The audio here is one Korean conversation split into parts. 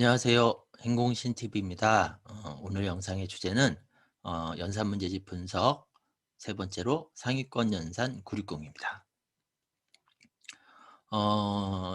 안녕하세요. 행공신TV입니다. 오늘 영상의 주제는 연산문제집 분석 세 번째로 상위권 연산 960입니다.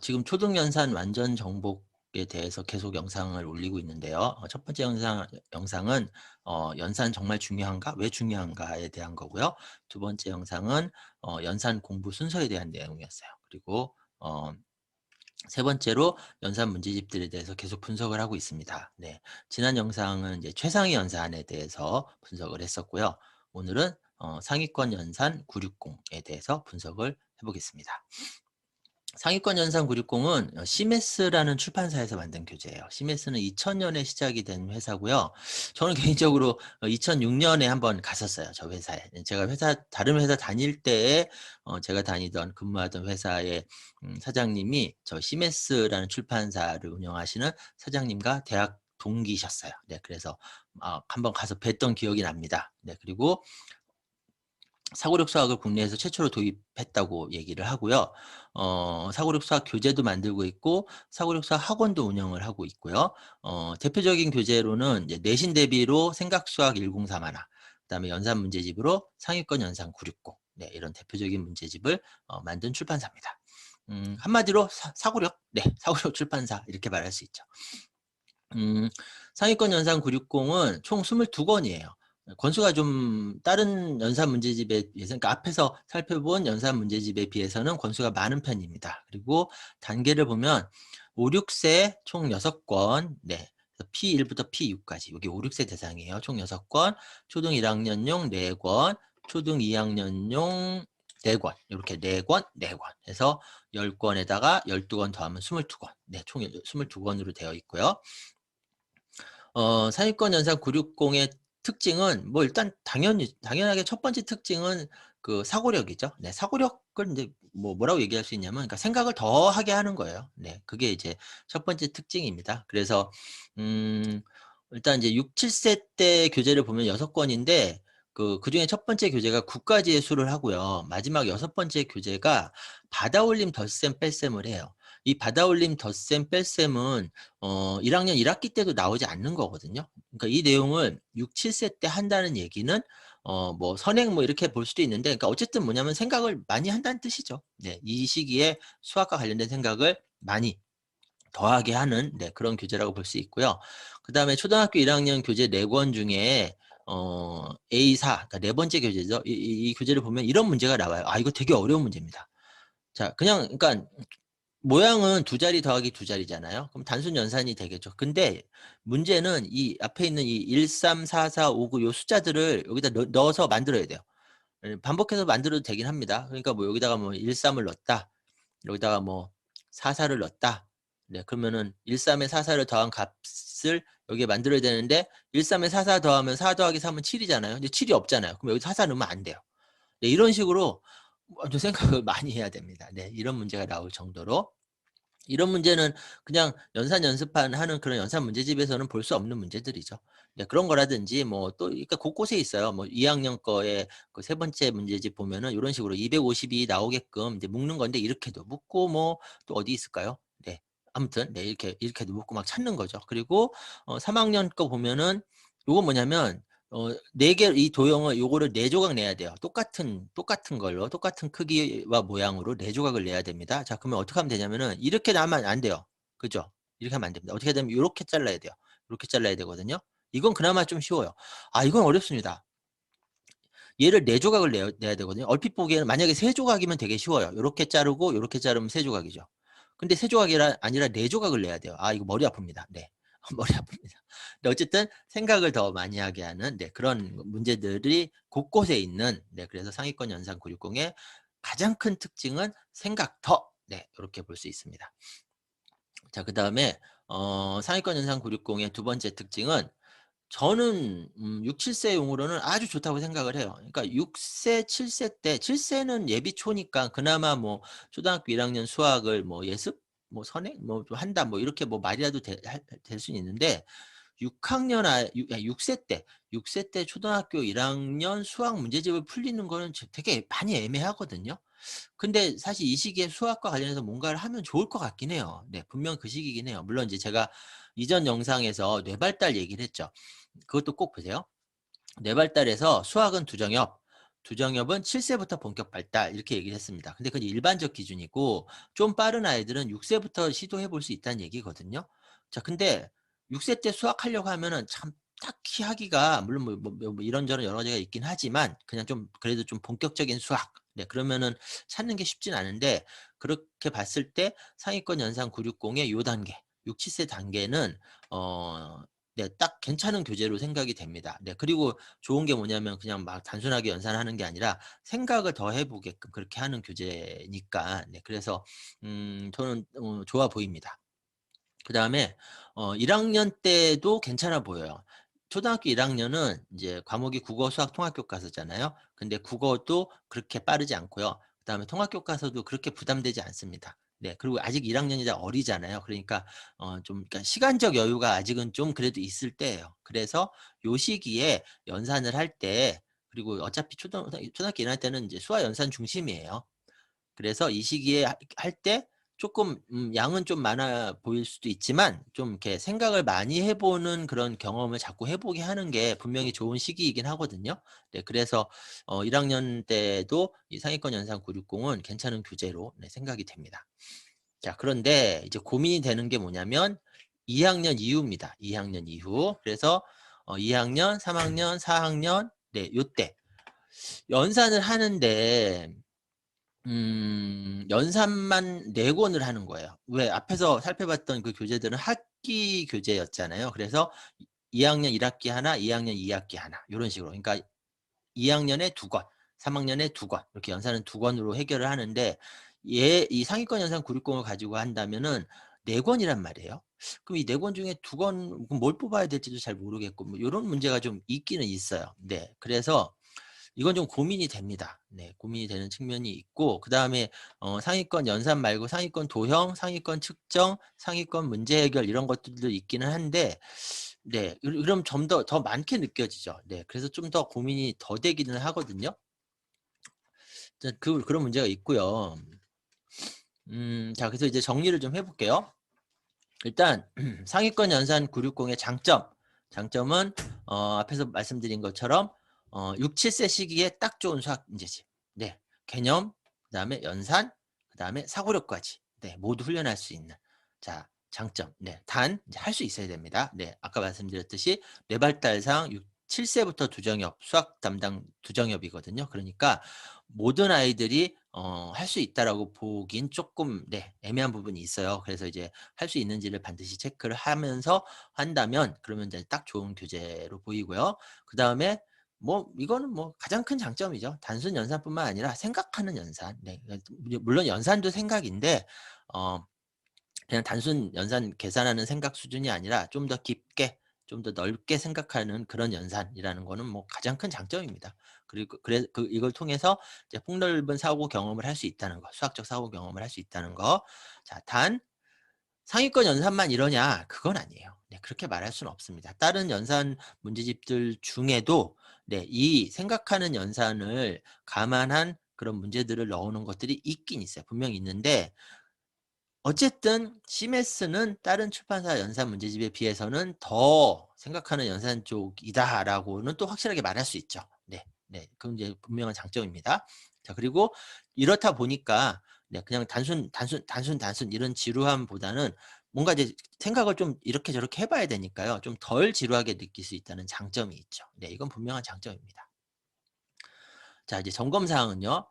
지금 초등연산 완전 정복에 대해서 계속 영상을 올리고 있는데요. 첫 번째 영상은 연산 정말 중요한가? 왜 중요한가에 대한 거고요. 두 번째 영상은 연산 공부 순서에 대한 내용이었어요. 그리고 세 번째로 연산 문제집들에 대해서 계속 분석을 하고 있습니다. 네, 지난 영상은 이제 최상위 연산에 대해서 분석을 했었고요. 오늘은 상위권 연산 960에 대해서 분석을 해보겠습니다. 상위권 연산 960은 시메스라는 출판사에서 만든 교재예요. 시메스는 2000년에 시작이 된 회사고요. 저는 개인적으로 2006년에 한번 갔었어요. 저 회사에. 제가 다른 회사 다닐 때에 제가 근무하던 회사의 사장님이 저 시메스라는 출판사를 운영하시는 사장님과 대학 동기셨어요. 네, 그래서 한번 가서 뵀던 기억이 납니다. 네, 그리고 사고력 수학을 국내에서 최초로 도입했다고 얘기를 하고요. 사고력 수학 교재도 만들고 있고 사고력 수학 학원도 운영을 하고 있고요. 대표적인 교재로는 이제 내신 대비로 생각 수학 1031, 그다음에 연산 문제집으로 상위권 연산 960, 네, 이런 대표적인 문제집을 만든 출판사입니다. 한마디로 사고력, 네, 사고력 출판사 이렇게 말할 수 있죠. 상위권 연산 960은 총 22권이에요. 권수가 좀 다른 연산 문제집에 비해서, 그러니까 앞에서 살펴본 연산 문제집에 비해서는 권수가 많은 편입니다. 그리고 단계를 보면 5, 6세 총 6권, 네, P1부터 P6까지 여기 5, 6세 대상이에요. 총 6권, 초등 1학년용 4권, 초등 2학년용 4권, 이렇게 4권, 4권 해서 10권에다가 12권 더하면 22권, 네, 총 22권으로 되어 있고요. 상위권 연산 960의 특징은 뭐 일단 당연하게 첫 번째 특징은 그 사고력이죠. 네, 사고력을 이제 뭐라고 얘기할 수 있냐면, 그러니까 생각을 더 하게 하는 거예요. 네, 그게 이제 첫 번째 특징입니다. 그래서 일단 이제 6, 7세 때 교재를 보면 6권인데 그중에 첫 번째 교재가 국가지의 수를 하고요. 마지막 6번째 교재가 받아올림 덧셈 뺄셈을 해요. 이 받아올림 덧셈 뺄셈은 1학년 1학기 때도 나오지 않는 거거든요. 그러니까 이 내용을 6, 7세 때 한다는 얘기는 뭐 선행 뭐 이렇게 볼 수도 있는데, 그러니까 어쨌든 뭐냐면 생각을 많이 한다는 뜻이죠. 네, 이 시기에 수학과 관련된 생각을 많이 더하게 하는, 네, 그런 교재라고 볼 수 있고요. 그 다음에 초등학교 1학년 교재 4권 중에 A4, 그러니까 네 번째 교재죠. 이 교재를 보면 이런 문제가 나와요. 아, 이거 되게 어려운 문제입니다. 자, 그러니까 모양은 두 자리 더하기 두 자리잖아요. 그럼 단순 연산이 되겠죠. 근데 문제는 이 앞에 있는 이 1, 3, 4, 4, 5, 9 요 숫자들을 여기다 넣어서 만들어야 돼요. 예, 반복해서 만들어도 되긴 합니다. 그러니까 뭐 여기다가 뭐 1, 3을 넣었다. 여기다가 뭐 4, 4를 넣었다. 네, 그러면은 1, 3에 4, 4를 더한 값을 여기에 만들어야 되는데 1, 3에 4, 4 더하면 4 더하기 3은 7이잖아요. 근데 7이 없잖아요. 그럼 여기 4, 4 넣으면 안 돼요. 네, 이런 식으로 좀 생각을 많이 해야 됩니다. 네, 이런 문제가 나올 정도로. 이런 문제는 그냥 연산 연습하는 그런 연산 문제집에서는 볼 수 없는 문제들이죠. 네, 그런 거라든지 뭐 또 그러니까 곳곳에 있어요. 뭐 2학년 거에 그 세 번째 문제집 보면은 이런 식으로 250이 나오게끔 이제 묶는 건데 이렇게도 묶고 뭐 또 어디 있을까요? 네. 아무튼 네, 이렇게도 묶고 막 찾는 거죠. 그리고 3학년 거 보면은 요건 뭐냐면 4개 이 도형을 요거를 4조각 내야 돼요. 똑같은 걸로 똑같은 크기와 모양으로 4조각을 내야 됩니다. 자, 그러면 어떻게 하면 되냐면은 이렇게 나면 안 돼요. 그죠? 이렇게 하면 안 됩니다. 어떻게 되면 요렇게 잘라야 돼요. 요렇게 잘라야 되거든요. 이건 그나마 좀 쉬워요. 아, 이건 어렵습니다. 얘를 4조각을 내야 되거든요. 얼핏 보기에는 만약에 3조각이면 되게 쉬워요. 요렇게 자르고 요렇게 자르면 3조각이죠. 근데 3조각이 아니라 4조각을 내야 돼요. 아, 이거 머리 아픕니다. 네. 머리 아픕니다. 근데 어쨌든 생각을 더 많이 하게 하는, 네, 그런 문제들이 곳곳에 있는, 네, 그래서 상위권 연산 960의 가장 큰 특징은 생각 더, 네, 이렇게 볼 수 있습니다. 자, 그다음에 상위권 연산 960의 두 번째 특징은 저는 6, 7세용으로는 아주 좋다고 생각을 해요. 그러니까 6세, 7세 때 7세는 예비 초니까 그나마 뭐 초등학교 1학년 수학을 뭐 예습, 뭐 선행, 뭐 좀 한다, 뭐 이렇게 뭐 말이라도 될 수는 있는데 6학년 6세 때 6세 때 초등학교 1학년 수학 문제집을 풀리는 거는 되게 많이 애매하거든요. 근데 사실 이 시기에 수학과 관련해서 뭔가를 하면 좋을 것 같긴 해요. 네, 분명 그 시기긴 해요. 물론 이제 제가 이전 영상에서 뇌발달 얘기를 했죠. 그것도 꼭 보세요. 뇌발달에서 수학은 두정엽, 두정엽은 7세부터 본격 발달 이렇게 얘기를 했습니다. 근데 그건 일반적 기준이고 좀 빠른 아이들은 6세부터 시도해 볼 수 있다는 얘기거든요. 자, 근데 6세 때 수학하려고 하면은 참 딱히 하기가 물론 뭐 이런저런 여러 가지가 있긴 하지만 그냥 좀 그래도 좀 본격적인 수학. 네, 그러면은 찾는 게 쉽진 않은데 그렇게 봤을 때 상위권 연산 960의 요 단계, 6, 7세 단계는 어 네, 딱 괜찮은 교재로 생각이 됩니다. 네, 그리고 좋은 게 뭐냐면 그냥 막 단순하게 연산하는 게 아니라 생각을 더 해 보게끔 그렇게 하는 교재니까 네, 그래서 저는 좋아 보입니다. 그다음에 1 학년 때도 괜찮아 보여요. 초등학교 1 학년은 이제 과목이 국어, 수학, 통합 교과서잖아요. 근데 국어도 그렇게 빠르지 않고요. 그다음에 통합 교과서도 그렇게 부담되지 않습니다. 네. 그리고 아직 1 학년이라 어리잖아요. 그러니까 좀 그러니까 시간적 여유가 아직은 좀 그래도 있을 때예요. 그래서 요 시기에 연산을 할 때 그리고 어차피 초등학교 1 학년 때는 이제 수학 연산 중심이에요. 그래서 이 시기에 할 때 조금 양은 좀 많아 보일 수도 있지만 좀 이렇게 생각을 많이 해 보는 그런 경험을 자꾸 해 보게 하는 게 분명히 좋은 시기이긴 하거든요. 네, 그래서 1 학년 때도 이 상위권 연산 960은 괜찮은 교재로 네, 생각이 됩니다. 자, 그런데 이제 고민이 되는 게 뭐냐면 2 학년 이후입니다. 2 학년 이후. 그래서 2 학년, 3 학년, 4 학년 네, 요때 연산을 하는데 연산만 4 권을 하는 거예요. 왜 앞에서 살펴봤던 그 교재들은 학기 교재였잖아요. 그래서 2 학년 1 학기 하나, 2 학년 2 학기 하나 요런 식으로. 그러니까 2 학년에 2 권, 3 학년에 2 권 이렇게 연산은 2 권으로 해결을 하는데 이 상위권 연산 960을 가지고 한다면은 4 권이란 말이에요. 그럼 이 4권 중에 2권 그럼 뭘 뽑아야 될지도 잘 모르겠고 뭐 요런 문제가 좀 있기는 있어요. 네. 그래서 이건 좀 고민이 됩니다. 네. 고민이 되는 측면이 있고 그다음에 상위권 연산 말고 상위권 도형, 상위권 측정, 상위권 문제 해결 이런 것들도 있기는 한데 네. 그럼 좀 더 많게 느껴지죠. 네. 그래서 좀 더 고민이 더 되기는 하거든요. 자, 그런 문제가 있고요. 자, 그래서 이제 정리를 좀 해 볼게요. 일단 상위권 연산 960의 장점. 장점은 앞에서 말씀드린 것처럼 6-7세 시기에 딱 좋은 수학 문제집. 네. 개념, 그다음에 연산, 그다음에 사고력까지. 네. 모두 훈련할 수 있는. 자, 장점. 네. 단 이제 할 수 있어야 됩니다. 네. 아까 말씀드렸듯이 뇌발달상 7 세부터 두정엽, 수학 담당 두정엽이거든요. 그러니까 모든 아이들이 할 수 있다라고 보긴 조금 네, 애매한 부분이 있어요. 그래서 이제 할 수 있는지를 반드시 체크를 하면서 한다면 그러면 이제 딱 좋은 교재로 보이고요. 그다음에 뭐 이거는 뭐 가장 큰 장점이죠. 단순 연산뿐만 아니라 생각하는 연산. 네. 물론 연산도 생각인데 어 그냥 단순 연산 계산하는 생각 수준이 아니라 좀 더 깊게 좀 더 넓게 생각하는 그런 연산이라는 거는 뭐 가장 큰 장점입니다. 그리고 이걸 통해서 이제 폭넓은 사고 경험을 할 수 있다는 거, 수학적 사고 경험을 할 수 있다는 거. 자, 단 상위권 연산만 이러냐? 그건 아니에요. 네, 그렇게 말할 수는 없습니다. 다른 연산 문제집들 중에도 네, 이 생각하는 연산을 감안한 그런 문제들을 넣어 놓은 것들이 있긴 있어요. 분명히 있는데 어쨌든 CMS는 다른 출판사 연산 문제집에 비해서는 더 생각하는 연산 쪽이다라고는 또 확실하게 말할 수 있죠. 네. 네. 그건 이제 분명한 장점입니다. 자, 그리고 이렇다 보니까 네, 그냥 단순 이런 지루함보다는 뭔가 이제 생각을 좀 이렇게 저렇게 해 봐야 되니까요. 좀 덜 지루하게 느낄 수 있다는 장점이 있죠. 네. 이건 분명한 장점입니다. 자, 이제 점검 사항은요.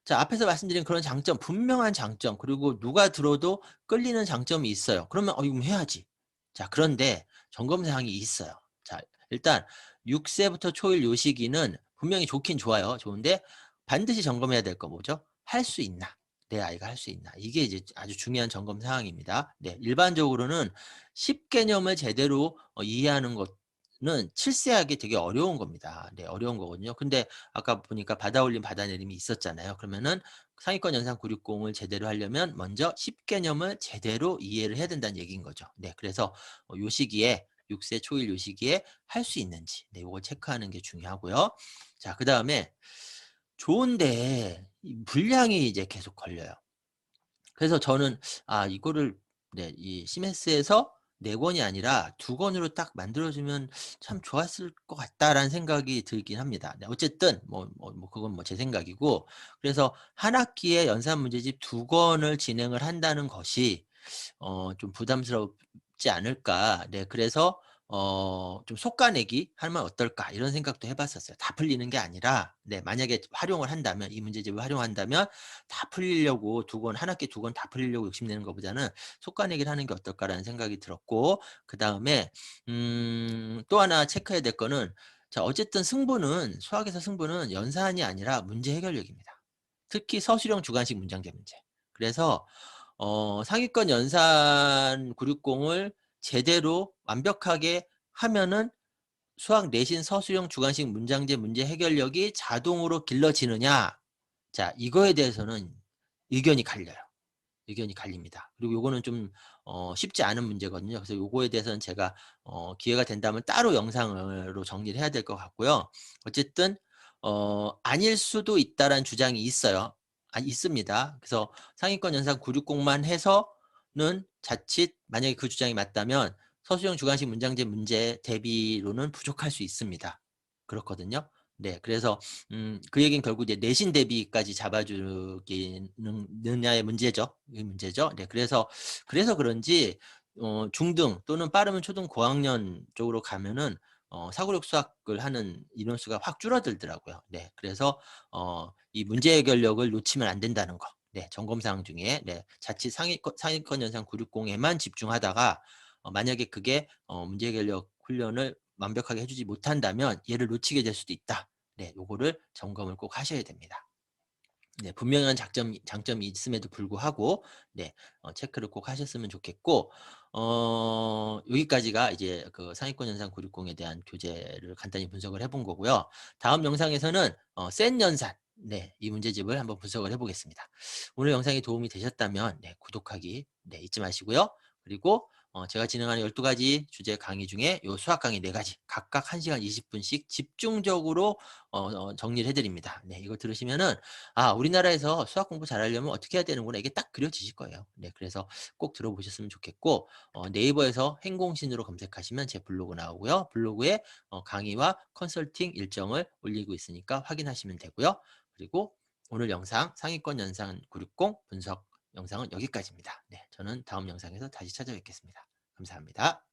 자, 앞에서 말씀드린 그런 장점, 분명한 장점, 그리고 누가 들어도 끌리는 장점이 있어요. 그러면 이거 해야지. 자, 그런데 점검 사항이 있어요. 자, 일단 6 세부터 초일 요 시기는 분명히 좋긴 좋아요. 좋은데 반드시 점검해야 될 거 뭐죠? 할 수 있나? 내 아이가 할 수 있나? 이게 이제 아주 중요한 점검 사항입니다. 네, 일반적으로는 10 개념을 제대로 이해하는 것은 7세 하기 되게 어려운 겁니다. 네, 어려운 거거든요. 근데 아까 보니까 받아올림 받아내림이 있었잖아요. 그러면은 상위권 연산 960을 제대로 하려면 먼저 10 개념을 제대로 이해를 해야 된다는 얘기인 거죠. 네. 그래서 요 시기에 6세 초일 요 시기에 할 수 있는지 네 요걸 체크하는 게 중요하고요. 자, 그다음에 좋은데 이 분량이 이제 계속 걸려요. 그래서 저는 이거를 네 이 CMS에서 네 권이 아니라 두 권으로 딱 만들어 주면 참 좋았을 것 같다라는 생각이 들긴 합니다. 네 어쨌든 그건 뭐 제 생각이고 그래서 한 학기에 연산 문제집 두 권을 진행을 한다는 것이 좀 부담스럽지 않을까. 네 그래서 좀 '솎아내기 하면 어떨까.' 이런 생각도 해 봤었어요. 다 풀리는 게 아니라 네 만약에 활용을 한다면 이 문제집을 활용한다면 다 풀리려고 두 권 한 학기에 두 권 다 풀리려고 욕심내는 것보다는 '솎아내기를 하는 게 어떨까.'라는 생각이 들었고 그다음에 또 하나 체크해야 될 거는 자 어쨌든 수학에서 승부는 연산이 아니라 문제 해결력입니다. 특히 서술형 주관식 문장제 문제. 그래서 상위권 연산 960을 제대로 완벽하게 하면은 수학 내신 서술형 주관식 문장제 문제 해결력이 자동으로 길러지느냐. 자 이거에 대해서는 의견이 갈려요. 의견이 갈립니다. 그리고 요거는 좀 쉽지 않은 문제거든요. 그래서 요거에 대해서는 제가 기회가 된다면 따로 영상으로 정리를 해야 될 것 같고요. 어쨌든 아닐 수도 있다라는 주장이 있어요. 있습니다. 그래서 상위권 연산 960만 해서는 자칫 만약에 그 주장이 맞다면 서술형 주관식 문장제 문제 대비로는 부족할 수 있습니다. 그렇거든요. 네. 그래서 그 얘기는 결국 이제 내신 대비까지 잡아주기는 느냐의 문제죠. 이 문제죠. 네. 그래서 그런지 중등 또는 빠르면 초등 고학년 쪽으로 가면은 사고력 수학을 하는 인원수가 확 줄어들더라고요. 네. 그래서 이 문제 해결력을 놓치면 안 된다는 거. 네. 점검 사항 중에 네. 자칫 상위권 연산 960에만 집중하다가 만약에 그게 문제 해결력 훈련을 완벽하게 해 주지 못한다면 얘를 놓치게 될 수도 있다. 네. 요거를 점검을 꼭 하셔야 됩니다. 네. 분명한 장점이 있음에도 불구하고 네 체크를 꼭 하셨으면 좋겠고 여기까지가 이제 그 상위권 연산 960에 대한 교재를 간단히 분석을 해본 거고요. 다음 영상에서는 센 연산 네 이 문제집을 한번 분석을 해 보겠습니다. 오늘 영상이 도움이 되셨다면 네 구독하기 네 잊지 마시고요. 그리고 제가 진행하는 12가지 주제 강의 중에 요 수학 강의 4가지 각각 1 시간 20 분씩 집중적으로 정리를 해 드립니다. 네 이거 들으시면은 '아 우리나라에서 수학 공부 잘하려면 어떻게 해야 되는구나.' 이게 딱 그려지실 거예요. 네 그래서 꼭 들어보셨으면 좋겠고 네이버에서 행공신으로 검색하시면 제 블로그 나오고요. 블로그에 강의와 컨설팅 일정을 올리고 있으니까 확인하시면 되고요. 그리고 오늘 영상 상위권 연산 960 분석 영상은 여기까지입니다. 네 저는 다음 영상에서 다시 찾아뵙겠습니다. 감사합니다.